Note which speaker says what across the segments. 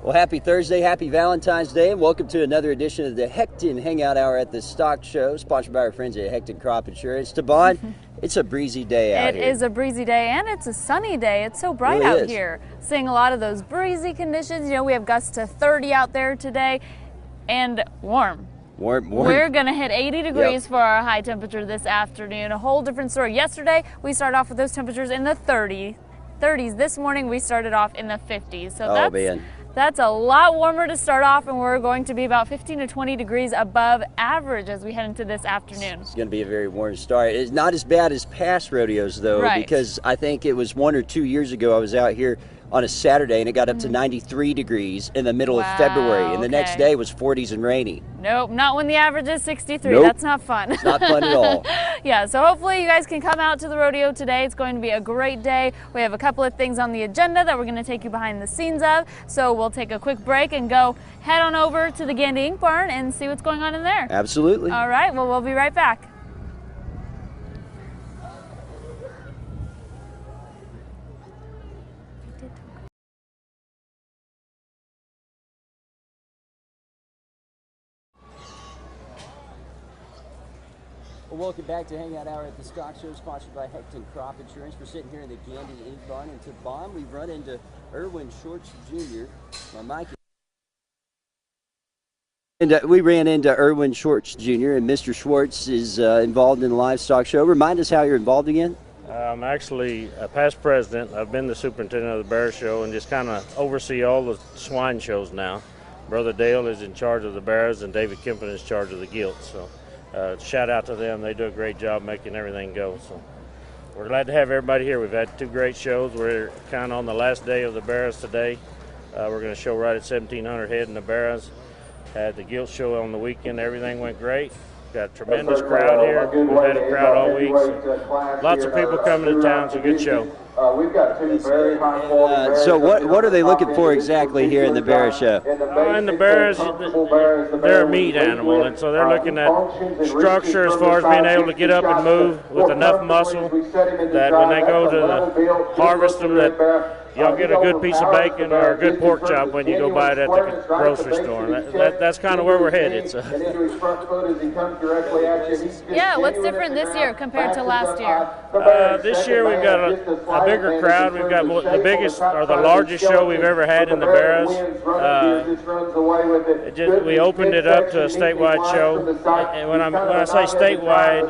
Speaker 1: Well, happy Thursday, happy Valentine's Day, and welcome to another edition of the Hecton Hangout Hour at the Stock Show, sponsored by our friends at Hecton Crop Insurance. Tabon, it's a breezy day out here.
Speaker 2: It is a breezy day, and it's a sunny day. It's so bright out here. Seeing a lot of those breezy conditions. You know, we have gusts to 30 out there today, and warm.
Speaker 1: Warm.
Speaker 2: We're going to hit 80 degrees for our high temperature this afternoon. A whole different story. Yesterday, we started off with those temperatures in the 30s. This morning, we started off in the 50s. So that's a lot warmer to start off, and we're going to be about 15 to 20 degrees above average as we head into this afternoon.
Speaker 1: It's going to be a very warm start. It's not as bad as past rodeos, though, because I think it was 1 or 2 years ago I was out here on a Saturday, and it got up to 93 degrees in the middle of February, and the next day was 40s and rainy.
Speaker 2: Nope, not when the average is 63.
Speaker 1: Nope.
Speaker 2: That's not fun.
Speaker 1: It's not fun at all.
Speaker 2: Yeah, so hopefully you guys can come out to the rodeo today. It's going to be a great day. We have a couple of things on the agenda that we're going to take you behind the scenes of, so we'll take a quick break and go head on over to the Gandy Ink Barn and see what's going on in there.
Speaker 1: Absolutely.
Speaker 2: All right, well, we'll be right back.
Speaker 1: Well, welcome back to Hangout Hour at the Stock Show, sponsored by Hecton Crop Insurance. We're sitting here in the Gandy Ink Barn, and to Bond, we've run into Erwin Schwartz Jr. We ran into Erwin Schwartz Jr., and Mr. Schwartz is involved in the livestock show. Remind us how you're involved again.
Speaker 3: I'm actually a past president. I've been the superintendent of the bear show and just kind of oversee all the swine shows now. Brother Dale is in charge of the bears, and David Kempen is in charge of the gilt. So shout out to them. They do a great job making everything go. So we're glad to have everybody here. We've had 2 great shows. We're kind of on the last day of the bears today. We're going to show right at 1,700 head in the bears. Had the gilt show on the weekend. Everything went great. Got a tremendous crowd here. We've had a crowd all week. So lots of people coming to town. It's a good show.
Speaker 4: We've got 2 very high quality bears.
Speaker 1: So what are they looking for exactly here in the bear show?
Speaker 3: In the bears, they're a meat animal, and so they're looking at structure as far as being able to get up and move with enough muscle that when they go to harvest them, that you'll get a good piece of bacon or a good pork chop when you go buy it at the grocery store. That's kind of where we're headed. So.
Speaker 2: Yeah, what's different this year compared to last year?
Speaker 3: This year we've got a bigger crowd. We've got the biggest or the largest show we've ever had in the Bears. We opened it up to a statewide show, and when I say statewide,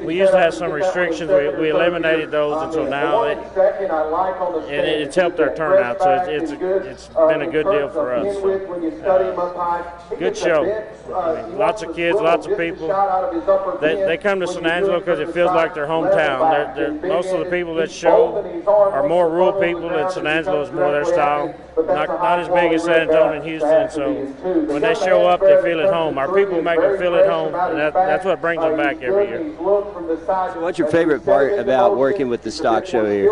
Speaker 3: we used to have some restrictions. We eliminated those, and so now it's helped our turnout. So it's been a good deal for us. So, good show. I mean, lots of kids, lots of people. They come to San Angelo because it feels like their hometown. Most of the people that show are more rural people, and San Angelo is more their style. Not as big as San Antonio and Houston, so when they show up, they feel at home. Our people make them feel at home, and that's what brings them back every year.
Speaker 1: So what's your favorite part about working with the stock show here?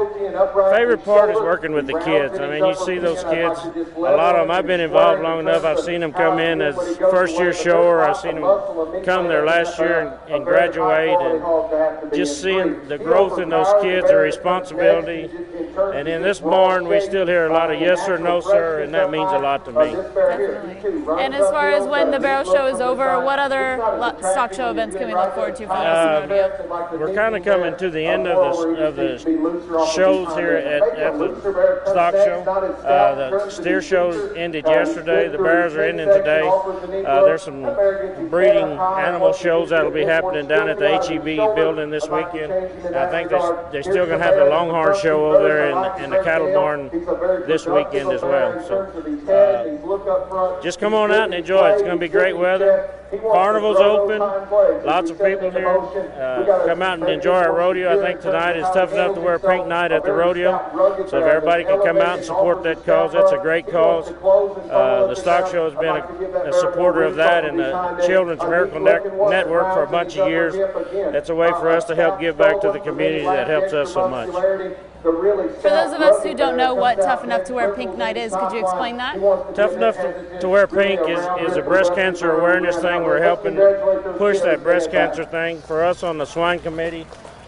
Speaker 3: Favorite part is working with the kids. I mean, you see those kids, a lot of them, I've been involved long enough, I've seen them come in as first-year shower, I've seen them come their last year and graduate, and just seeing the growth in those kids, the responsibility. And in this barn, we still hear a lot of yes sir, no sir, and that means a lot to me.
Speaker 2: Definitely. And as far as when the barrel show is over, what other stock show events can we look forward to for the rodeo?
Speaker 3: We're kind of coming to the end of the shows here at the stock show. The steer show ended yesterday. The bears are ending today. There's some breeding animal shows that will be happening down at the HEB building this weekend. I think they're still going to have the Longhorn show over there in the cattle barn this weekend as well. So just come on out and enjoy it. It's going to be great weather. Carnival's open. Lots of people here. Come out and enjoy our rodeo. I think tonight is tough enough to wear pink night at the rodeo. So if everybody can come out and support that cause, that's a great cause. The stock show has been a supporter of that, and the Children's Miracle Network for a bunch of years. That's a way for us to help give back to the community that helps us so much.
Speaker 2: For those of us who don't know what Tough Enough to Wear Pink Night is, could you explain that?
Speaker 3: Tough Enough to Wear Pink is a breast cancer awareness thing. We're helping push that breast cancer thing. For us on the swine committee,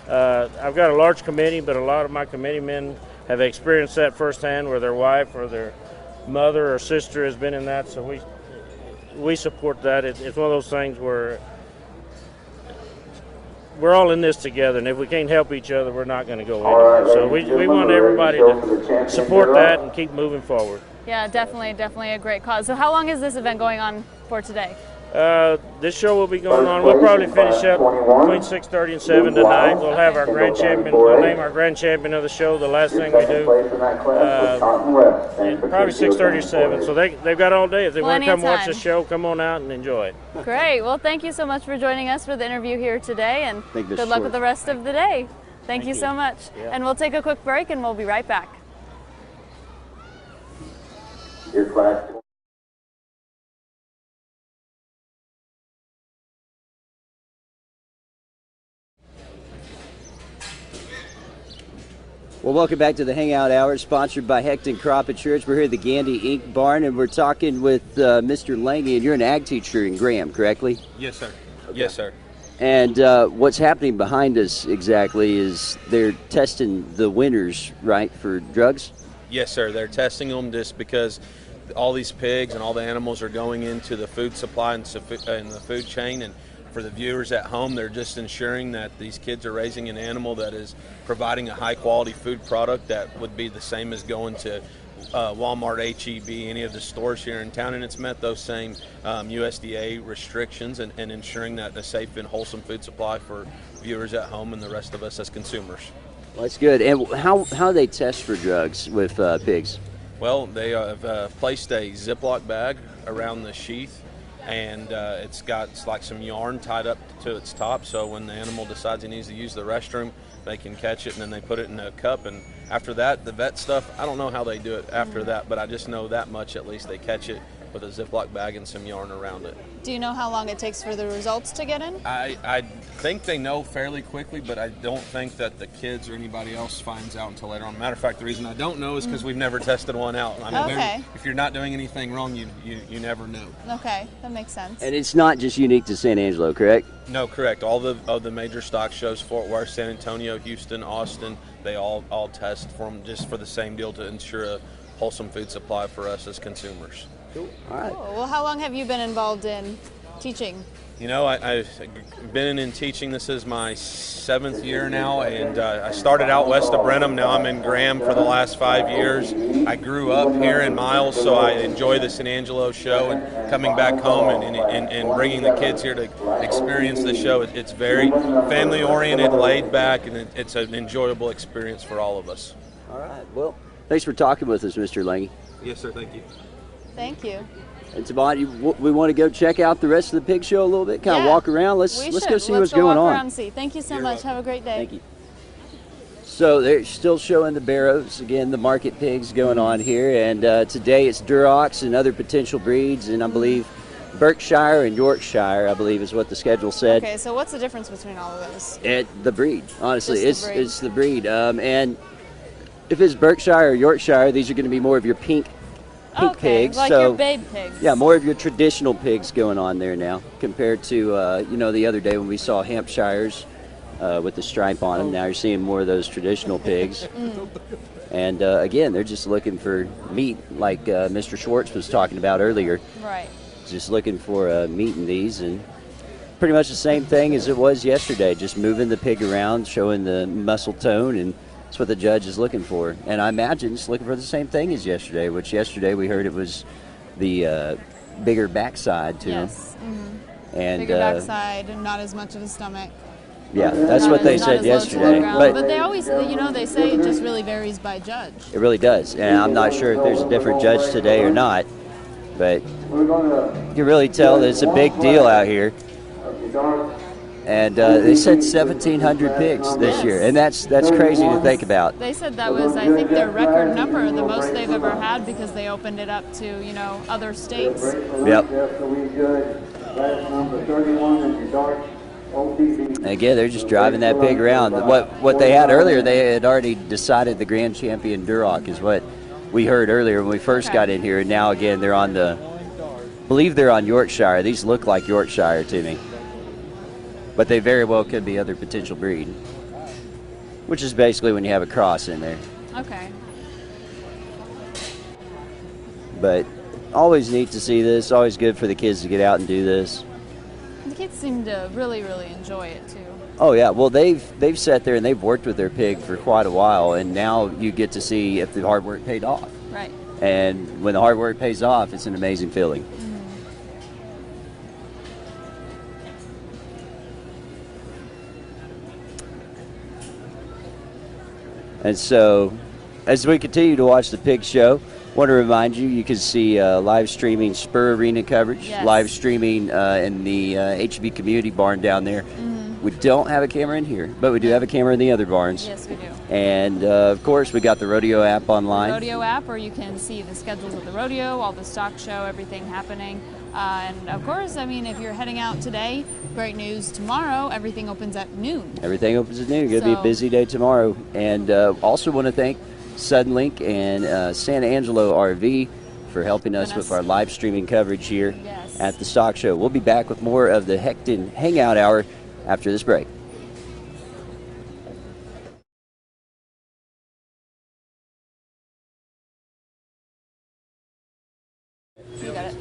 Speaker 3: I've got a large committee, but a lot of my committee men have experienced that firsthand, where their wife or their mother or sister has been in that, so we support that. It's one of those things where we're all in this together, and if we can't help each other, we're not going to go anywhere. So we want everybody to support that and keep moving forward.
Speaker 2: Yeah, definitely a great cause. So how long is this event going on for today?
Speaker 3: This show will be going on. We'll probably finish up between 6:30 and 7 tonight. We'll have our grand champion. We'll name our grand champion of the show the last thing we do. Probably 6:30 or 7. So they've got all day. If they want to come watch the show, come on out and enjoy it.
Speaker 2: Great. Well, thank you so much for joining us for the interview here today, and good luck with the rest of the day. Thank you so much. Yeah. And we'll take a quick break, and we'll be right back.
Speaker 1: Well, welcome back to the Hangout Hour, sponsored by Hecton Crop Insurance. We're here at the Gandy Inc. barn, and we're talking with Mr. Lange, and you're an ag teacher in Graham, correctly?
Speaker 5: Yes, sir. Okay. Yes, sir.
Speaker 1: And what's happening behind us exactly is they're testing the winners, right, for drugs?
Speaker 5: Yes, sir. They're testing them just because all these pigs and all the animals are going into the food supply and the food chain, and for the viewers at home, they're just ensuring that these kids are raising an animal that is providing a high-quality food product that would be the same as going to Walmart, H-E-B, any of the stores here in town, and it's met those same USDA restrictions and ensuring that a safe and wholesome food supply for viewers at home and the rest of us as consumers.
Speaker 1: Well, that's good. And how do they test for drugs with pigs?
Speaker 5: Well, they have placed a Ziploc bag around the sheath, and it's like some yarn tied up to its top, so when the animal decides he needs to use the restroom, they can catch it, and then they put it in a cup. And after that, the vet stuff, I don't know how they do it after that, but I just know that much at least. They catch it with a Ziploc bag and some yarn around it.
Speaker 2: Do you know how long it takes for the results to get in?
Speaker 5: I think they know fairly quickly, but I don't think that the kids or anybody else finds out until later on. Matter of fact, the reason I don't know is because we've never tested one out. I mean,
Speaker 2: okay.
Speaker 5: If you're not doing anything wrong, you never know.
Speaker 2: Okay, that makes sense.
Speaker 1: And it's not just unique to San Angelo, correct?
Speaker 5: No, correct. All of the major stock shows, Fort Worth, San Antonio, Houston, Austin, they all test for them just for the same deal to ensure a wholesome food supply for us as consumers.
Speaker 1: Cool. All right.
Speaker 2: Cool. Well, how long have you been involved in teaching?
Speaker 5: You know, I've been in teaching. This is my 7th year now, and I started out west of Brenham. Now I'm in Graham for the last 5 years. I grew up here in Miles, so I enjoy the San Angelo show and coming back home and bringing the kids here to experience the show. It's very family-oriented, laid back, and it's an enjoyable experience for all of us.
Speaker 1: All right. Well, thanks for talking with us, Mr. Lange.
Speaker 5: Yes, sir. Thank you.
Speaker 2: Thank you.
Speaker 1: And Tabon, we want to go check out the rest of the pig show a little bit, kind of walk around. Let's go see what's going on.
Speaker 2: Around and see. Thank you so much. Have a great day.
Speaker 1: Thank you. So they're still showing the barrows, again, the market pigs going on here. And today it's Durocs and other potential breeds, and I believe Berkshire and Yorkshire, I believe, is what the schedule said.
Speaker 2: Okay, so what's the difference between all of those?
Speaker 1: The breed, honestly. It's the breed. And if it's Berkshire or Yorkshire, these are going to be more of your pink pigs,
Speaker 2: like your babe pigs.
Speaker 1: Yeah, more of your traditional pigs going on there now compared to the other day when we saw Hampshires with the stripe on them. Now you're seeing more of those traditional pigs. And again, they're just looking for meat, like Mr. Schwartz was talking about earlier.
Speaker 2: Right.
Speaker 1: Just looking for meat in these, and pretty much the same thing as it was yesterday, just moving the pig around, showing the muscle tone, and that's what the judge is looking for. And I imagine it's looking for the same thing as yesterday, which yesterday we heard it was the bigger backside to him.
Speaker 2: Mm-hmm.
Speaker 1: And
Speaker 2: bigger backside and not as much of a stomach.
Speaker 1: Yeah, that's what they said yesterday.
Speaker 2: But they always, they say it just really varies by judge.
Speaker 1: It really does. And I'm not sure if there's a different judge today or not, but you can really tell that it's a big deal out here. And they said 1,700 pigs this year, and that's crazy to think about.
Speaker 2: They said that was, I think, their record number, the most they've ever had, because they opened it up to, other states.
Speaker 1: Yep. Again, they're just driving that pig around. What they had earlier, they had already decided the grand champion Duroc is what we heard earlier when we first got in here, and now again they're on I believe they're on Yorkshire. These look like Yorkshire to me. But they very well could be other potential breed, which is basically when you have a cross in there.
Speaker 2: Okay.
Speaker 1: But always neat to see this. Always good for the kids to get out and do this.
Speaker 2: The kids seem to really, really enjoy it too.
Speaker 1: Oh yeah, well they've sat there and they've worked with their pig for quite a while, and now you get to see if the hard work paid off.
Speaker 2: Right.
Speaker 1: And when the hard work pays off, it's an amazing feeling. And so, as we continue to watch the pig show, I want to remind you, you can see live streaming Spur Arena coverage, live streaming in the HB Community Barn down there. We don't have a camera in here, but we do have a camera in the other barns.
Speaker 2: Yes, we do.
Speaker 1: And, of course, we got the rodeo app online.
Speaker 2: The rodeo app, where you can see the schedules of the rodeo, all the stock show, everything happening. And, of course, I mean, if you're heading out today, great news, tomorrow everything opens at noon.
Speaker 1: Everything opens at noon. It's going to be a busy day tomorrow. And also want to thank Suddenlink and Santa Angelo RV for helping us with our live streaming coverage here at the stock show. We'll be back with more of the Hecton Hangout Hour after this break.
Speaker 2: You got it.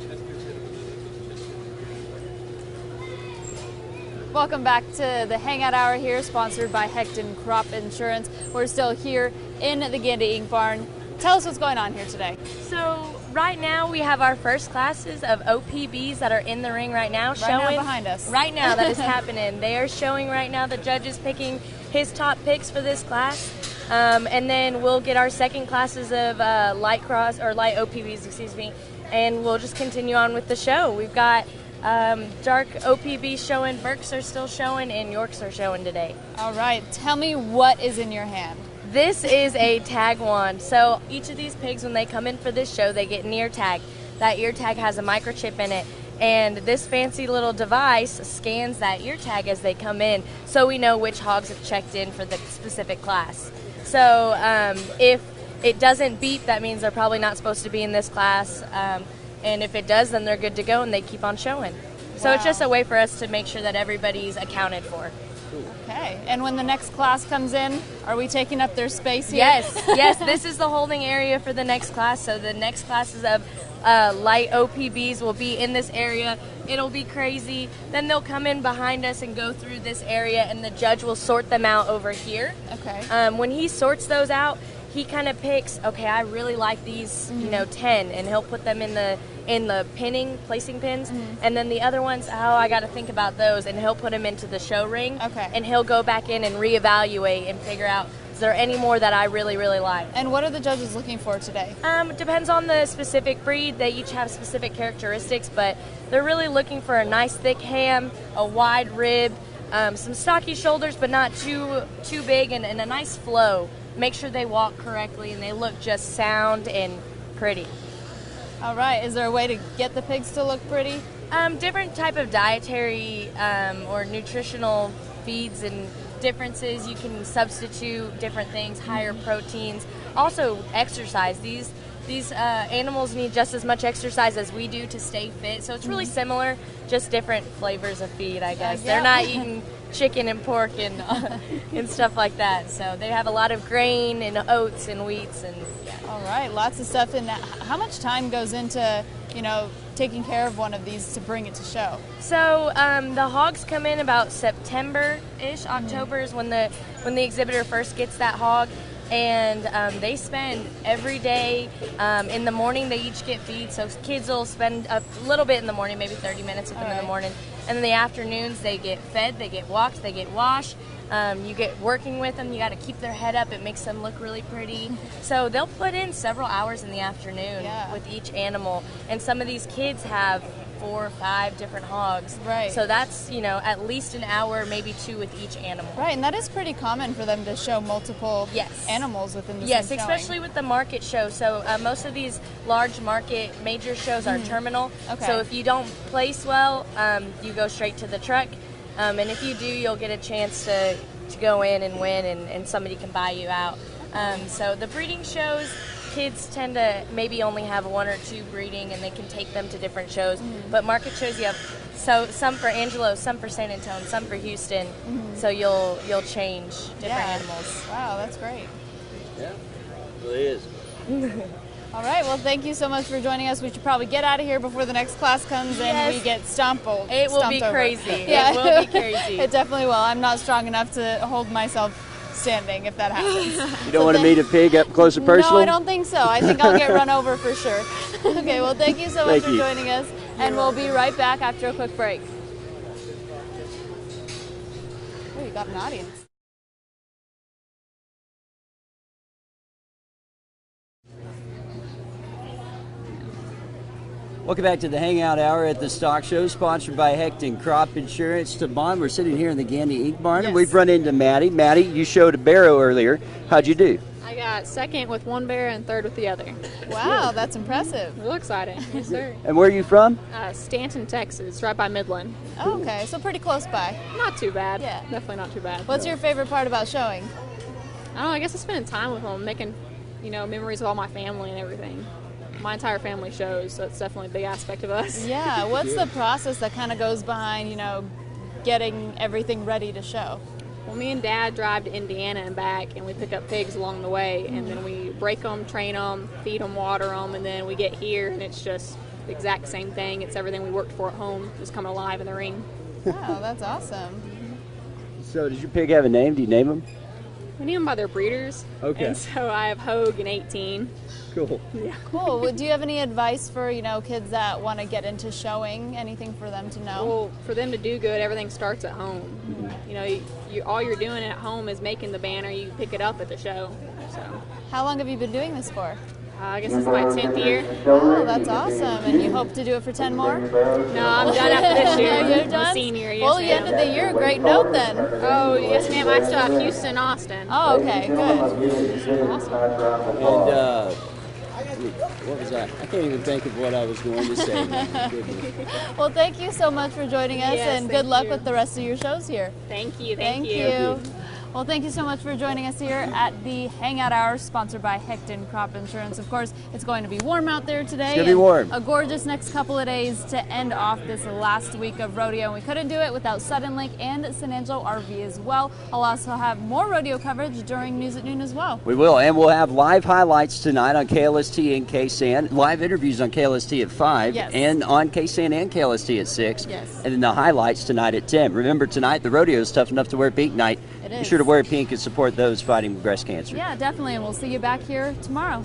Speaker 2: Welcome back to the Hangout Hour here, sponsored by Hecton Crop Insurance. We're still here in the Gandy Ink Barn. Tell us what's going on here today.
Speaker 6: So right now we have our first classes of OPBs that are in the ring right now.
Speaker 2: Right now behind us.
Speaker 6: Right now that is happening. They are showing right now. The judge is picking his top picks for this class. And then we'll get our second classes of light OPBs, excuse me, and we'll just continue on with the show. We've got dark OPBs showing, Berks are still showing, and Yorks are showing today.
Speaker 2: All right, tell me what is in your hand.
Speaker 6: This is a tag wand. So each of these pigs, when they come in for this show, they get an ear tag. That ear tag has a microchip in it, and this fancy little device scans that ear tag as they come in, so we know which hogs have checked in for the specific class. So if it doesn't beep, that means they're probably not supposed to be in this class, and if it does, then they're good to go and they keep on showing. So it's just a way for us to make sure that everybody's accounted for.
Speaker 2: Okay, and when the next class comes in, are we taking up their space here?
Speaker 6: Yes, this is the holding area for the next class. So the next classes of light OPBs will be in this area. It'll be crazy. Then they'll come in behind us and go through this area, and the judge will sort them out over here.
Speaker 2: Okay.
Speaker 6: When he sorts those out, he kind of picks, okay, I really like these, 10, and he'll put them in the placing pins, and then the other ones, I got to think about those, and he'll put them into the show ring, and he'll go back in and reevaluate and figure out, is there any more that I really, really like?
Speaker 2: And what are the judges looking for today?
Speaker 6: Depends on the specific breed. They each have specific characteristics, but they're really looking for a nice thick ham, a wide rib, some stocky shoulders, but not too big, and a nice flow. Make sure they walk correctly and they look just sound and pretty.
Speaker 2: All right. Is there a way to get the pigs to look pretty?
Speaker 6: Different type of dietary or nutritional feeds and differences. You can substitute different things, higher proteins. Also, exercise. These animals need just as much exercise as we do to stay fit. So it's really similar, just different flavors of feed, I guess. They're not eating chicken and pork and stuff like that. So they have a lot of grain and oats and wheats and
Speaker 2: All right, lots of stuff in that. How much time goes into, taking care of one of these to bring it to show?
Speaker 6: So the hogs come in about September-ish. October is when the exhibitor first gets that hog. And they spend every day, in the morning they each get feed, so kids will spend a little bit in the morning, maybe 30 minutes with them in the morning, and in the afternoons they get fed, they get walked, they get washed, you get working with them, you got to keep their head up, it makes them look really pretty, so they'll put in several hours in the afternoon with each animal, and some of these kids have 4 or 5 different hogs.
Speaker 2: Right.
Speaker 6: So that's, at least an hour, maybe 2 with each animal.
Speaker 2: Right, and that is pretty common for them to show multiple animals within the same showing.
Speaker 6: Especially with the market show. So most of these large market major shows are terminal.
Speaker 2: Okay.
Speaker 6: So if you don't place well, you go straight to the truck. And if you do, you'll get a chance to go in and win, and somebody can buy you out. So the breeding shows, kids tend to maybe only have 1 or 2 breeding, and they can take them to different shows. But market shows, you have some for Angelo, some for San Antonio, some for Houston. So you'll change different animals.
Speaker 2: Wow, that's great.
Speaker 1: Yeah, it really is.
Speaker 2: All right, well, thank you so much for joining us. We should probably get out of here before the next class comes and we get stomped over.
Speaker 6: It will be crazy.
Speaker 2: Yeah.
Speaker 6: It will be crazy.
Speaker 2: It definitely will. I'm not strong enough to hold myself standing if that happens.
Speaker 1: You don't want to meet a pig up close and personal?
Speaker 2: No, I don't think so. I think I'll get run over for sure. Okay, well, thank you so much for joining us, and we'll be right back after a quick break. Oh, you got an audience.
Speaker 1: Welcome back to the Hangout Hour at the Stock Show, sponsored by Hecton Crop Insurance. Devon, we're sitting here in the Gandy Ink Barn, and we've run into Maddie. Maddie, you showed a barrow earlier. How'd you do?
Speaker 7: I got second with one barrow and third with the other.
Speaker 2: Wow, that's impressive.
Speaker 7: Real exciting. Yes, sir.
Speaker 1: And where are you from?
Speaker 7: Stanton, Texas, right by Midland.
Speaker 2: Oh, okay, so pretty close by.
Speaker 7: Not too bad.
Speaker 2: Yeah.
Speaker 7: Definitely not too bad.
Speaker 2: What's your favorite part about showing?
Speaker 7: I don't know, I guess it's spending time with them, making, memories with all my family and everything. My entire family shows, so it's definitely a big aspect of us.
Speaker 2: Yeah, what's the process that kind of goes behind, getting everything ready to show?
Speaker 7: Well, me and Dad drive to Indiana and back, and we pick up pigs along the way, and then we break them, train them, feed them, water them, and then we get here, and it's just the exact same thing. It's everything we worked for at home, just coming alive in the ring.
Speaker 2: Oh, that's awesome.
Speaker 1: So does your pig have a name? Do you name them?
Speaker 7: We name them by their breeders.
Speaker 1: Okay.
Speaker 7: And so I have Hogue and 18.
Speaker 1: Cool.
Speaker 7: Yeah.
Speaker 2: Cool. Well, do you have any advice for, kids that want to get into showing? Anything for them to know?
Speaker 7: Well, for them to do good, everything starts at home. Mm-hmm. All you're doing at home is making the banner. You pick it up at the show. So.
Speaker 2: How long have you been doing this for?
Speaker 7: I guess it's my 10th year.
Speaker 2: Oh, that's awesome. And you hope to do it for 10 more?
Speaker 7: No, I'm done after this year.
Speaker 2: You're done?
Speaker 7: I'm a senior, yes,
Speaker 2: well, you ended the year. Great note then.
Speaker 7: Oh, yes, ma'am. I still have Houston, Austin.
Speaker 2: Oh, okay. Good.
Speaker 7: Awesome.
Speaker 1: And what was that? I can't even think of what I was going to say.
Speaker 2: Well, thank you so much for joining us, and good luck with the rest of your shows here.
Speaker 7: Thank you.
Speaker 2: Thank you. Well, thank you so much for joining us here at the Hangout Hour, sponsored by Hecton Crop Insurance. Of course, it's going to be warm out there today.
Speaker 1: It's going to be warm.
Speaker 2: A gorgeous next couple of days to end off this last week of rodeo. And we couldn't do it without Sudden Link and San Angelo RV as well. I'll also have more rodeo coverage during News at Noon as well.
Speaker 1: We will, and we'll have live highlights tonight on KLST and KSAN, live interviews on KLST at 5, and on KSAN and KLST at 6, and then the highlights tonight at 10. Remember, tonight the rodeo is tough enough to wear pink night. Be sure to wear pink and support those fighting breast cancer.
Speaker 2: Yeah, definitely, and we'll see you back here tomorrow.